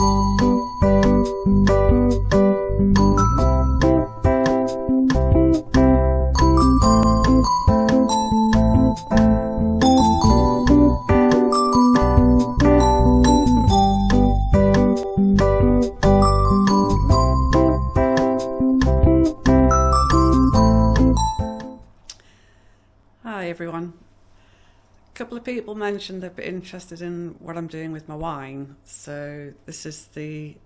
Hi everyone. A couple of people mentioned they'd be interested in what I'm doing with my wine. So this is the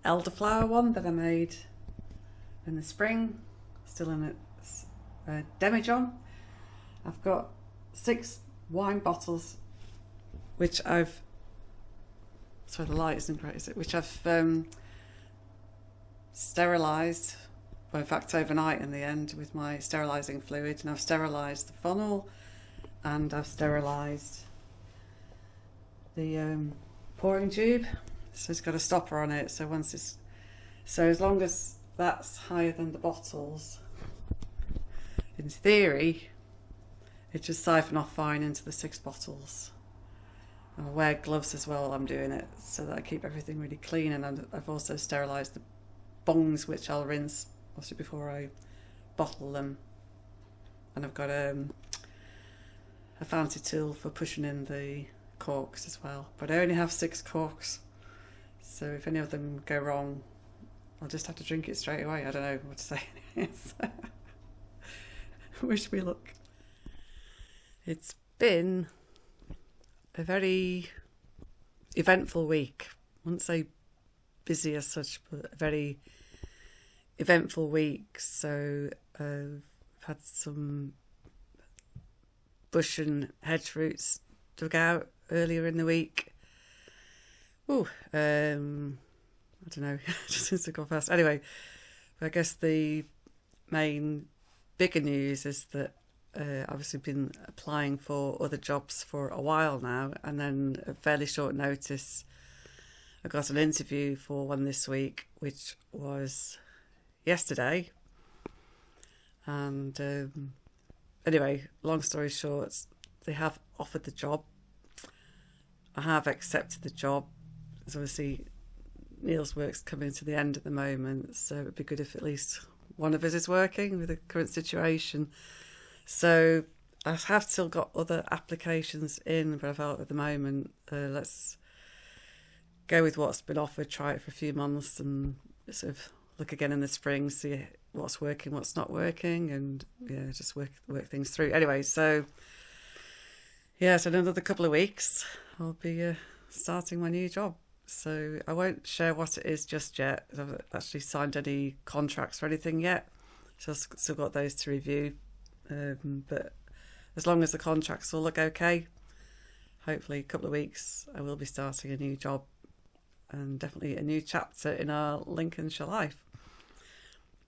elderflower one that I made in the spring, still in its demijohn. I've got 6 wine bottles which I've, sorry the light isn't great, is it? Which I've sterilised, well in fact overnight in the end, with my sterilising fluid, and I've sterilised the funnel and I've sterilised the pouring tube. So it's got a stopper on it, so once it's, so as long as that's higher than the bottles, in theory it should siphon off fine into the 6 bottles. And I wear gloves as well while I'm doing it, so that I keep everything really clean. And I've also sterilised the bongs, which I'll rinse obviously before I bottle them. And I've got a fancy tool for pushing in the corks as well. But I only have 6 corks, so if any of them go wrong, I'll just have to drink it straight away. I don't know what to say. Wish me luck. It's been a very eventful week. I wouldn't say busy as such, but a very eventful week. So I've had some bush and hedge roots dug out earlier in the week. Oh, I don't know, just seems to go fast. Anyway, I guess the main bigger news is that I've obviously been applying for other jobs for a while now, and then at fairly short notice I got an interview for one this week, which was yesterday. And anyway, long story short, they have offered the job. I have accepted the job. So obviously Neil's work's coming to the end at the moment, so it'd be good if at least one of us is working with the current situation. So I have still got other applications in, but I felt at the moment, let's go with what's been offered, try it for a few months and sort of look again in the spring, see what's working, what's not working, and yeah, just work things through. Anyway, so yeah, so in another couple of weeks I'll be starting my new job. So I won't share what it is just yet. I haven't actually signed any contracts or anything yet, so I've still got those to review. But as long as the contracts all look okay, hopefully a couple of weeks I will be starting a new job, and definitely a new chapter in our Lincolnshire life.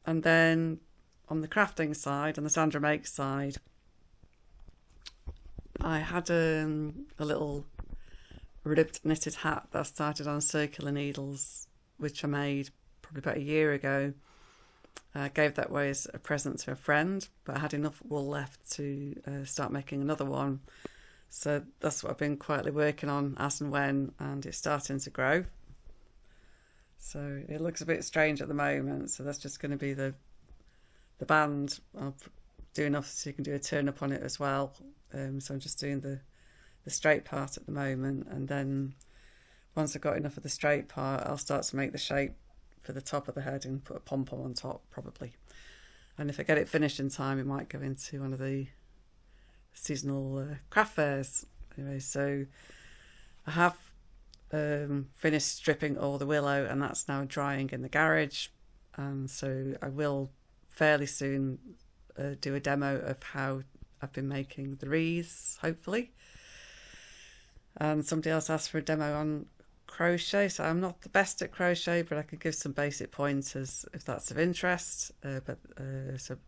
And then on the crafting side, on the Sandra Makes side, I had a little ribbed knitted hat that I started on circular needles, which I made probably about a year ago. I gave that away as a present to a friend, but I had enough wool left to start making another one. So that's what I've been quietly working on as and when, and it's starting to grow. So it looks a bit strange at the moment, so that's just going to be the band. I'll do enough so you can do a turn up on it as well. So I'm just doing the straight part at the moment, and then once I've got enough of the straight part, I'll start to make the shape for the top of the head and put a pom-pom on top probably. And if I get it finished in time, it might go into one of the seasonal craft fairs. Anyway, so I have finished stripping all the willow, and that's now drying in the garage, and so I will fairly soon do a demo of how I've been making the wreaths, hopefully. And somebody else asked for a demo on crochet, so I'm not the best at crochet, but I can give some basic pointers if that's of interest. So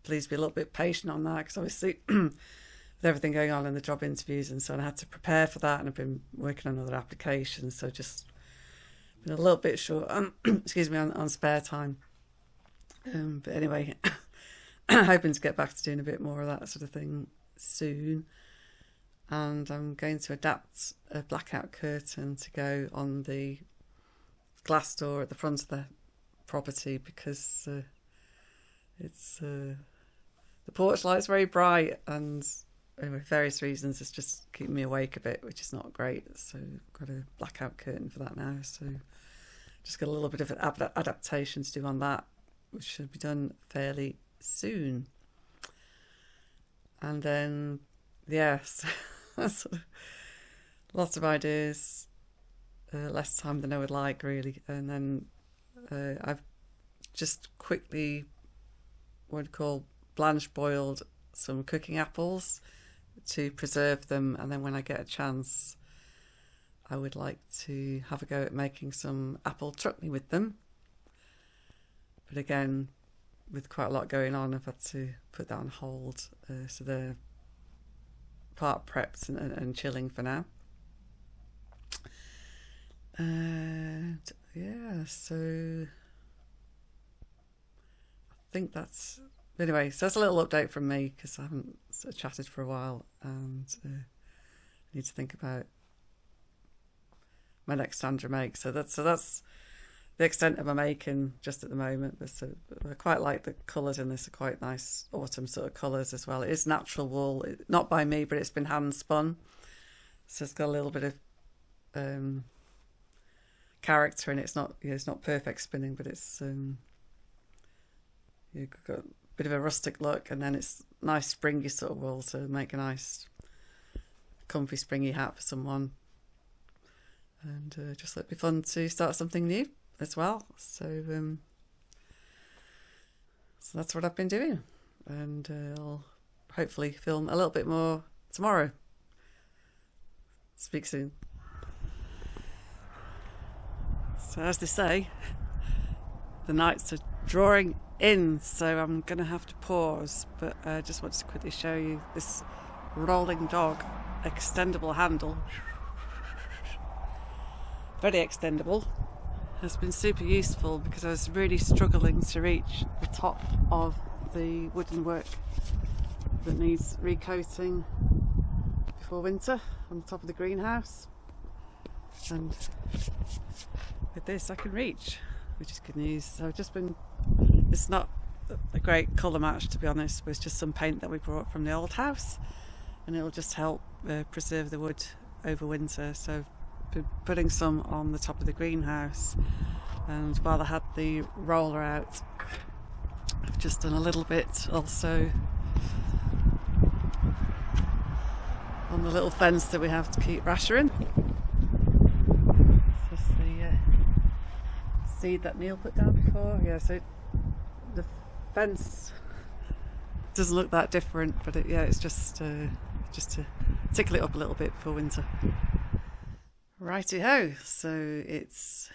please be a little bit patient on that, because obviously with everything going on in the job interviews and so on, I had to prepare for that, and I've been working on other applications, so just been a little bit short excuse me, on spare time. But anyway, hoping to get back to doing a bit more of that sort of thing soon. And I'm going to adapt a blackout curtain to go on the glass door at the front of the property because it's the porch light's very bright, and anyway, various reasons it's just keeping me awake a bit, which is not great. So I've got a blackout curtain for that now. So just got a little bit of an adaptation to do on that, which should be done fairly soon. And then, yes, lots of ideas, less time than I would like, really. And then I've just quickly, what do you call, blanch boiled some cooking apples to preserve them, and then when I get a chance I would like to have a go at making some apple chutney with them. But again, with quite a lot going on, I've had to put that on hold, so they're part prepped and chilling for now. And yeah, so I think that's... Anyway, so that's a little update from me because I haven't sort of chatted for a while, and I need to think about my next Sandra make. So that's the extent of my making just at the moment. But I quite like the colours in this. Are quite nice autumn sort of colours as well. It is natural wool, not by me, but it's been hand spun, so it's got a little bit of character in it. It's not perfect spinning, but it's you've got bit of a rustic look, and then it's nice springy sort of wool to make a nice comfy springy hat for someone, and just let it be fun to start something new as well. So that's what I've been doing, and I'll hopefully film a little bit more tomorrow. Speak soon. So as they say, the nights are drawing in, so I'm going to have to pause, but I just wanted to quickly show you this rolling dog extendable handle. Very extendable. Has been super useful because I was really struggling to reach the top of the wooden work that needs recoating before winter on the top of the greenhouse, and with this I can reach, which is good news. So I've just been... It's not a great colour match, to be honest, but it's just some paint that we brought from the old house, and it'll just help preserve the wood over winter. So I've been putting some on the top of the greenhouse, and while I had the roller out, I've just done a little bit also on the little fence that we have to keep Rasha in. It's just the seed that Neil put down before. Yeah, so the fence doesn't look that different, but it's just to tickle it up a little bit for winter. Righty ho, so it's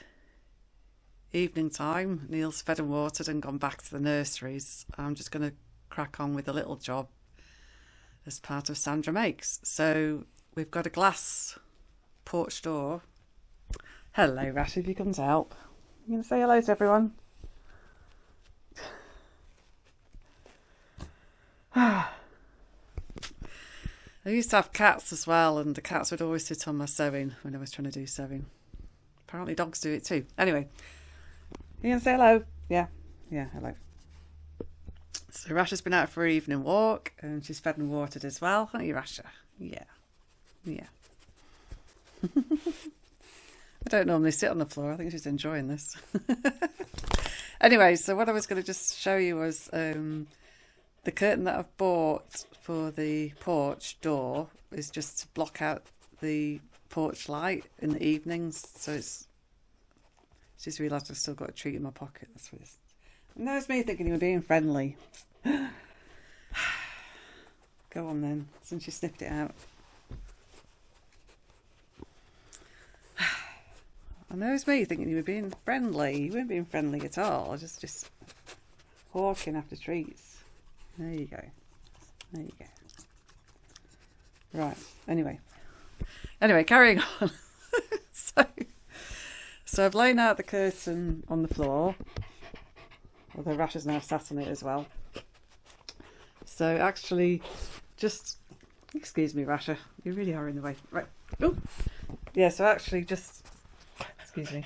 evening time. Neil's fed and watered and gone back to the nurseries. I'm just going to crack on with a little job as part of Sandra Makes. So we've got a glass porch door. Hello Rasha, if you come to help. You going to say hello to everyone? I used to have cats as well, and the cats would always sit on my sewing when I was trying to do sewing. Apparently dogs do it too. Anyway, you gonna say hello? Yeah, hello. So Rasha's been out for her evening walk, and she's fed and watered as well, haven't you, Rasha? Yeah. I don't normally sit on the floor. I think she's enjoying this. Anyway, so what I was going to just show you was the curtain that I've bought for the porch door is just to block out the porch light in the evenings. So it's just realised I've still got a treat in my pocket. That's what it is. And that was me thinking you were being friendly. Go on then, since you sniffed it out. I know it's me thinking you were being friendly. You weren't being friendly at all. Just hawking after treats. There you go. Right. Anyway, carrying on. So I've laid out the curtain on the floor, although Rasha's now sat on it as well. So actually, just excuse me, Rasha. You really are in the way. Right. Oh. Yeah. So actually, just excuse me.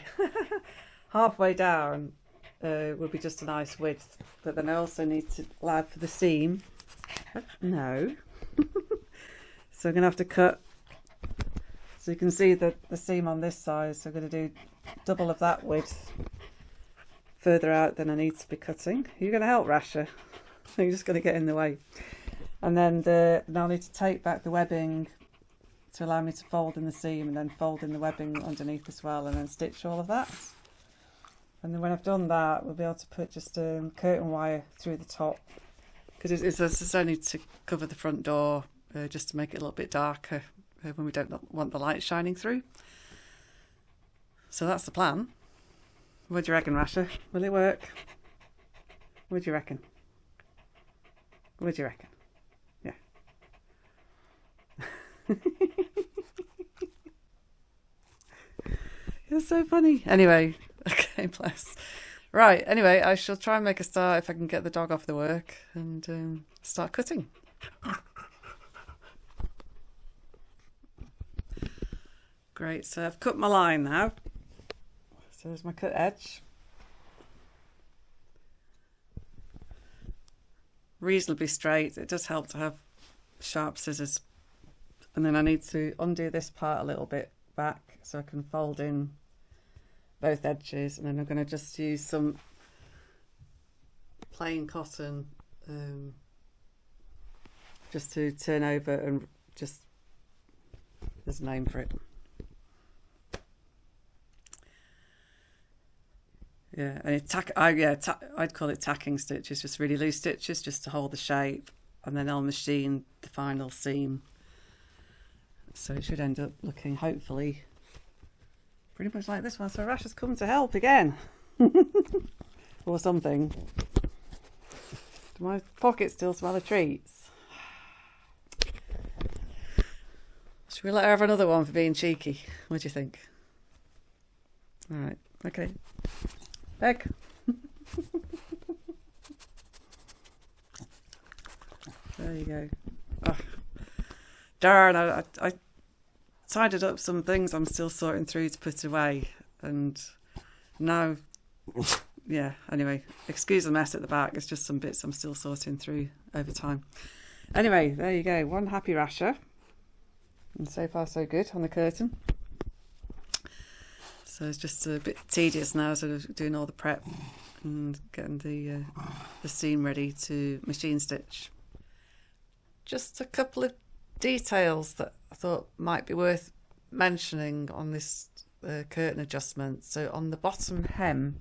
halfway down will be just a nice width, but then I also need to allow for the seam. No. So I'm going to have to cut, so you can see the seam on this side, so I'm going to do double of that width further out than I need to be cutting. Are you going to help, Rasha? You're just going to get in the way. And then now I need to take back the webbing to allow me to fold in the seam, and then fold in the webbing underneath as well, and then stitch all of that. And then when I've done that, we'll be able to put just curtain wire through the top, because it's only to cover the front door, just to make it a little bit darker when we don't want the light shining through. So that's the plan. What do you reckon, Rasha? Will it work? What do you reckon? What do you reckon? Yeah. You're so funny. Anyway, okay, bless. Right, anyway, I shall try and make a start if I can get the dog off the work and start cutting. Great, so I've cut my line now. So there's my cut edge. Reasonably straight. It does help to have sharp scissors. And then I need to undo this part a little bit back so I can fold in both edges, and then I'm going to just use some plain cotton just to turn over and just, there's a name for it. Yeah, and I'd call it tacking stitches, just really loose stitches just to hold the shape, and then I'll machine the final seam. So it should end up looking, hopefully, pretty much like this one. So Rasha's come to help again. Or something. Do my pockets still smell of treats? Should we let her have another one for being cheeky? What do you think? Alright, okay. Peg. There you go. Oh, darn, I tidied up some things I'm still sorting through to put away, and now, yeah, anyway, excuse the mess at the back. It's just some bits I'm still sorting through over time. Anyway, there you go, one happy Rasha, and so far so good on the curtain. So it's just a bit tedious now, sort of doing all the prep and getting the seam ready to machine stitch. Just a couple of details that I thought might be worth mentioning on this curtain adjustment. So on the bottom hem,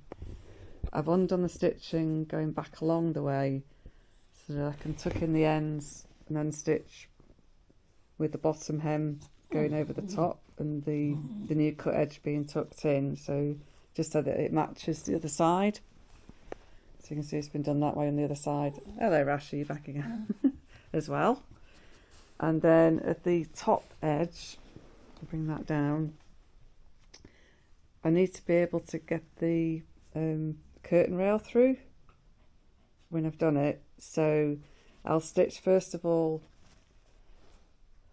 I've undone the stitching going back along the way so that I can tuck in the ends and then stitch with the bottom hem going over the top and the new cut edge being tucked in, so just so that it matches the other side. So you can see it's been done that way on the other side. Hello Rasha, you're back again. As well. And then at the top edge, I'll bring that down, I need to be able to get the curtain rail through when I've done it. So I'll stitch first of all.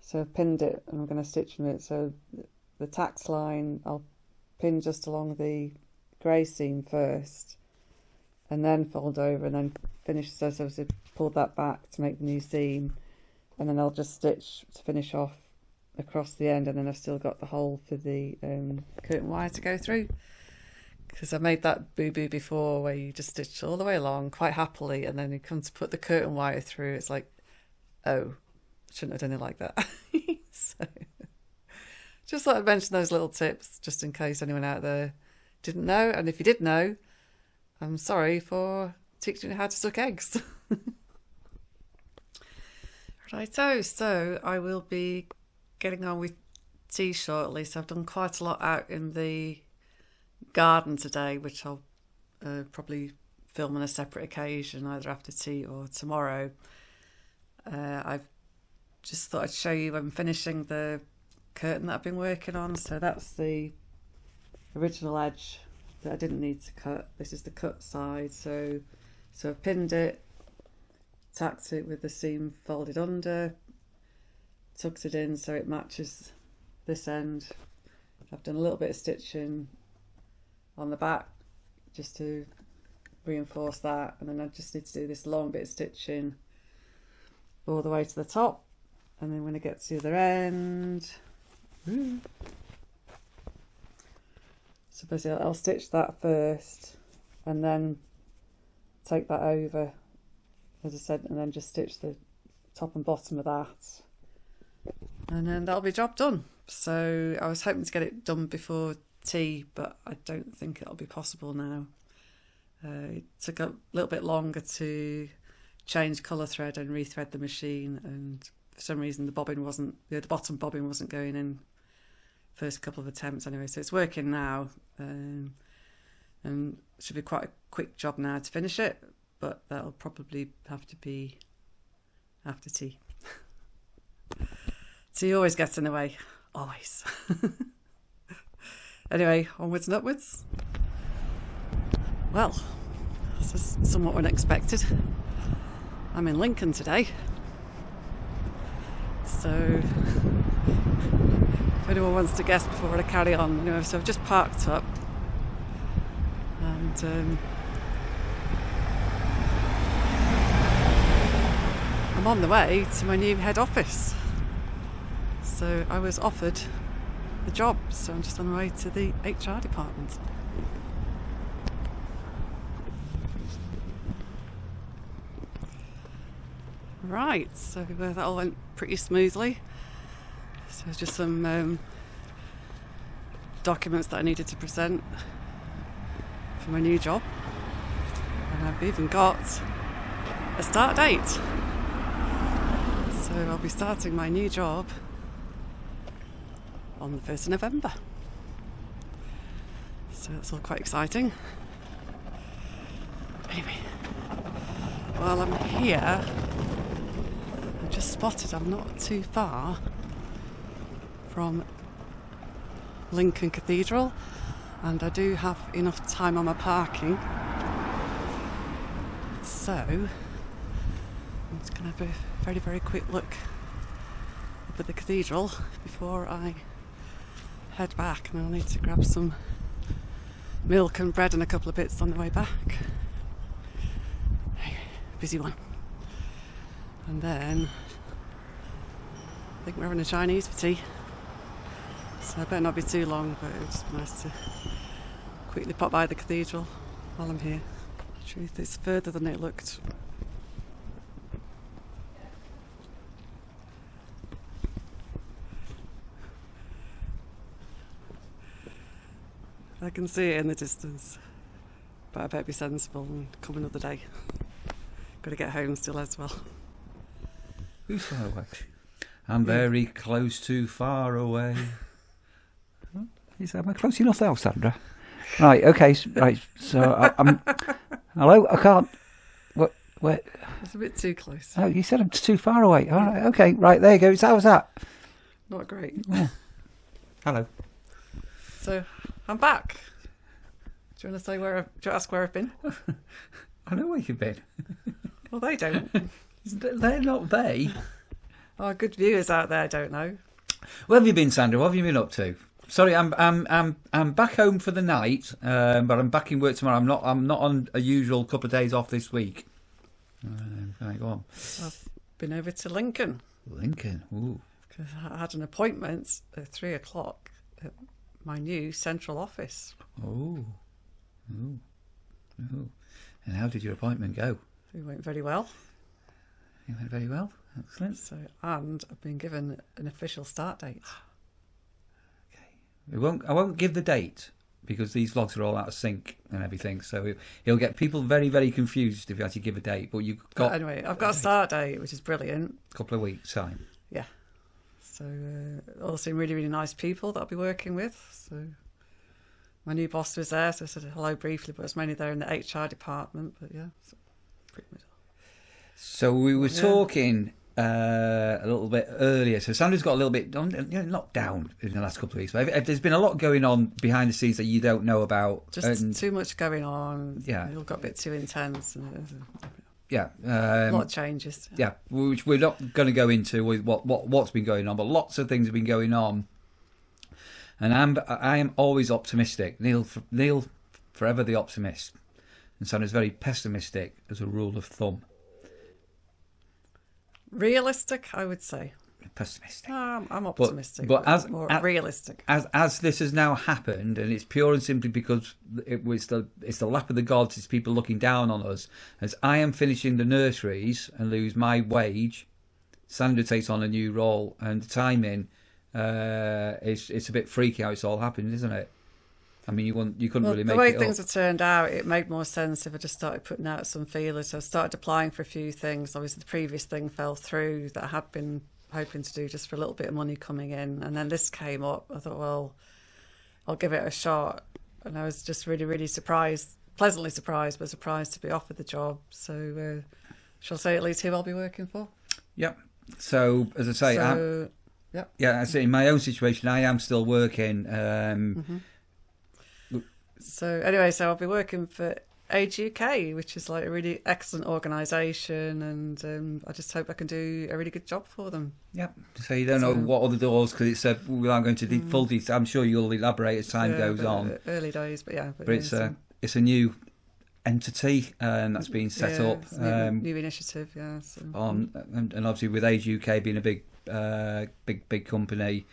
So I've pinned it and I'm going to stitch in it. So the tax line I'll pin just along the grey seam first, and then fold over and then finish. So obviously pulled that back to make the new seam, and then I'll just stitch to finish off across the end, and then I've still got the hole for the curtain wire to go through. Because I made that boo-boo before where you just stitch all the way along quite happily, and then you come to put the curtain wire through, it's like, oh, shouldn't have done it like that. So just thought I'd mention those little tips just in case anyone out there didn't know, and if you did know, I'm sorry for teaching you how to suck eggs. Righto, so I will be getting on with tea shortly. So I've done quite a lot out in the garden today, which I'll probably film on a separate occasion, either after tea or tomorrow. I've just thought I'd show you I'm finishing the curtain that I've been working on. So that's the original edge that I didn't need to cut. This is the cut side. So I've pinned it, tacked it with the seam folded under, tucked it in so it matches this end. I've done a little bit of stitching on the back just to reinforce that, and then I just need to do this long bit of stitching all the way to the top, and then when I get to the other end, so basically I'll stitch that first and then take that over, as I said, and then just stitch the top and bottom of that, and then that'll be job done. So I was hoping to get it done before tea, but I don't think it'll be possible now. It took a little bit longer to change colour thread and rethread the machine, and for some reason the bottom bobbin wasn't going in first couple of attempts anyway, so it's working now, and it should be quite a quick job now to finish it, but that'll probably have to be after tea. Tea always gets in the way, always. Anyway, onwards and upwards. Well, this is somewhat unexpected. I'm in Lincoln today, so if anyone wants to guess before I carry on, anyway, so I've just parked up, and I'm on the way to my new head office. So I was offered the job, so I'm just on the way to the HR department. Right, so that all went pretty smoothly. So there's just some documents that I needed to present for my new job, and I've even got a start date. So I'll be starting my new job on the 1st of November. So that's all quite exciting. Anyway, while I'm here, I've just spotted I'm not too far from Lincoln Cathedral, and I do have enough time on my parking. So I'm just going to have a very, very quick look up at the cathedral before I head back, and I'll need to grab some milk and bread and a couple of bits on the way back. Busy one. And then I think we're having a Chinese for tea, so I better not be too long, but it would just be nice to quickly pop by the cathedral while I'm here. The truth is further than it looked. I can see it in the distance, but I better be sensible and come another day. Got to get home still as well. Who's far away? I'm very close to far away. Am I close enough now, Sandra? Right, okay, right, so I'm... Hello, I can't... What? It's a bit too close. Oh, you said I'm too far away. All right, okay, right, there you go. How's that? Not great. Yeah. Hello. So, I'm back. Do you want to say do you ask where I've been? I know where you've been. Well, they don't. They're not they. Our good viewers out there don't know. Where have you been, Sandra? What have you been up to? Sorry, I'm back home for the night, but I'm back in work tomorrow. I'm not on a usual couple of days off this week. Right, go on. I've been over to Lincoln. Lincoln, ooh. Because I had an appointment at 3:00 at my new central office. Oh. And how did your appointment go? It went very well. It went very well. Excellent. So, and I've been given an official start date. Okay. I won't give the date because these vlogs are all out of sync and everything. So he'll get people very, very confused if you actually give a date. But you've got... But anyway, I've got a start date, which is brilliant. A couple of weeks' time. Yeah. So all seem really, really nice people that I'll be working with. So my new boss was there, so I said hello briefly, but I was mainly there in the HR department. But yeah, so pretty much. So we were talking a little bit earlier. So Sandra's got a little bit knocked down in the last couple of weeks. But if there's been a lot going on behind the scenes that you don't know about. Just too much going on. Yeah. It all got a bit too intense. Yeah. A lot of changes. Yeah, which we're not going to go into with what's been going on, but lots of things have been going on. And I am always optimistic. Neil forever the optimist. And Sandra's very pessimistic as a rule of thumb. Realistic, I would say. Pessimistic. I'm optimistic, but as more realistic. As this has now happened, and it's pure and simply because it's the lap of the gods, it's people looking down on us. As I am finishing the nurseries and lose my wage, Sandra takes on a new role, and the timing, it's a bit freaky how it's all happened, isn't it? I mean, you couldn't really make it the way up. things have turned out, it made more sense if I just started putting out some feelers. So I started applying for a few things. Obviously, the previous thing fell through that I had been hoping to do just for a little bit of money coming in. And then this came up. I thought, well, I'll give it a shot. And I was just really, really surprised, pleasantly surprised, but surprised to be offered the job. So shall I say at least who I'll be working for? Yep. So, as I say, I say in my own situation, I am still working. So anyway, so I'll be working for Age UK, which is like a really excellent organisation, and I just hope I can do a really good job for them. Yep. So you don't know what other doors, because it's without going to full detail. I'm sure you'll elaborate as time goes on. Early days, but yeah. But it's a new entity that's been set up. It's a new initiative, yeah. So. And obviously with Age UK being a big company.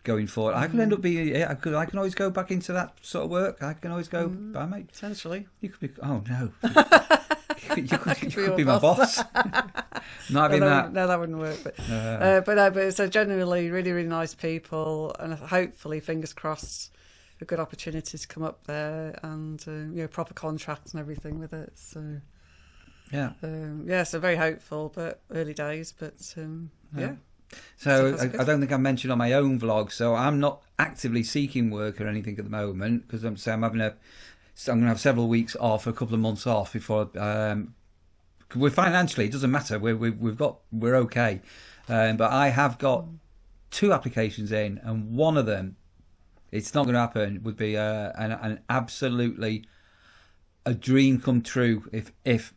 Going forward, I can end up being. I can always go back into that sort of work. I can always go. Bye, mate. Potentially, you could be. Oh no, you could be my boss. Not having that. No, that wouldn't work. But it's genuinely really, really nice people, and hopefully, fingers crossed, a good opportunity to come up there, and proper contracts and everything with it. So so very hopeful, but early days. But yeah. So I don't think I mentioned on my own vlog. So I'm not actively seeking work or anything at the moment, because I'm going to have several weeks off, a couple of months off before. We're financially, it doesn't matter. We're okay, but I have got 2 applications in, and one of them, it's not going to happen. Would be an absolutely a dream come true if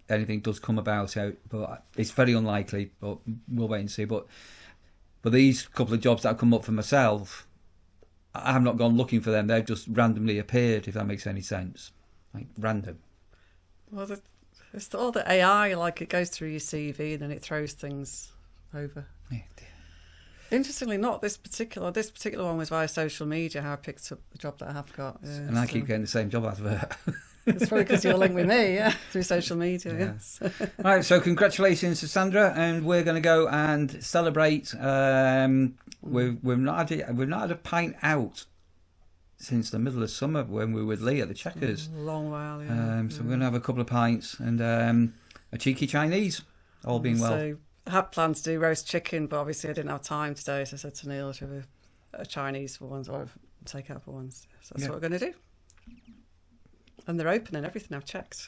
anything does come about out, but it's very unlikely, but we'll wait and see. But these couple of jobs that have come up for myself, I have not gone looking for them. They've just randomly appeared, if that makes any sense. Like random. Well, it's all the AI, like it goes through your CV and then it throws things over. Yeah. Interestingly, not this particular one was via social media, how I picked up the job that I have got. And I keep getting the same job advert. It's probably because you're linked with me, through social media. Yeah. Yes. Right, so congratulations to Sandra, and we're going to go and celebrate. We've not had a pint out since the middle of summer when we were with Lee at the Checkers. A long while, yeah. So we're going to have a couple of pints and a cheeky Chinese, all being well. So I had planned to do roast chicken, but obviously I didn't have time today, so I said to Neil to have a Chinese for once, or take out for once. So that's what we're going to do. And they're open and everything, I've checked.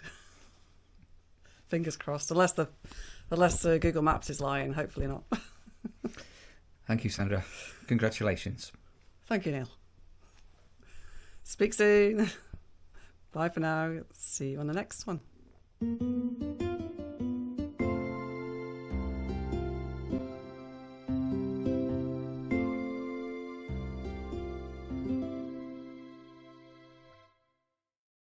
Fingers crossed. Unless Google Maps is lying, hopefully not. Thank you, Sandra. Congratulations. Thank you, Neil. Speak soon. Bye for now. See you on the next one.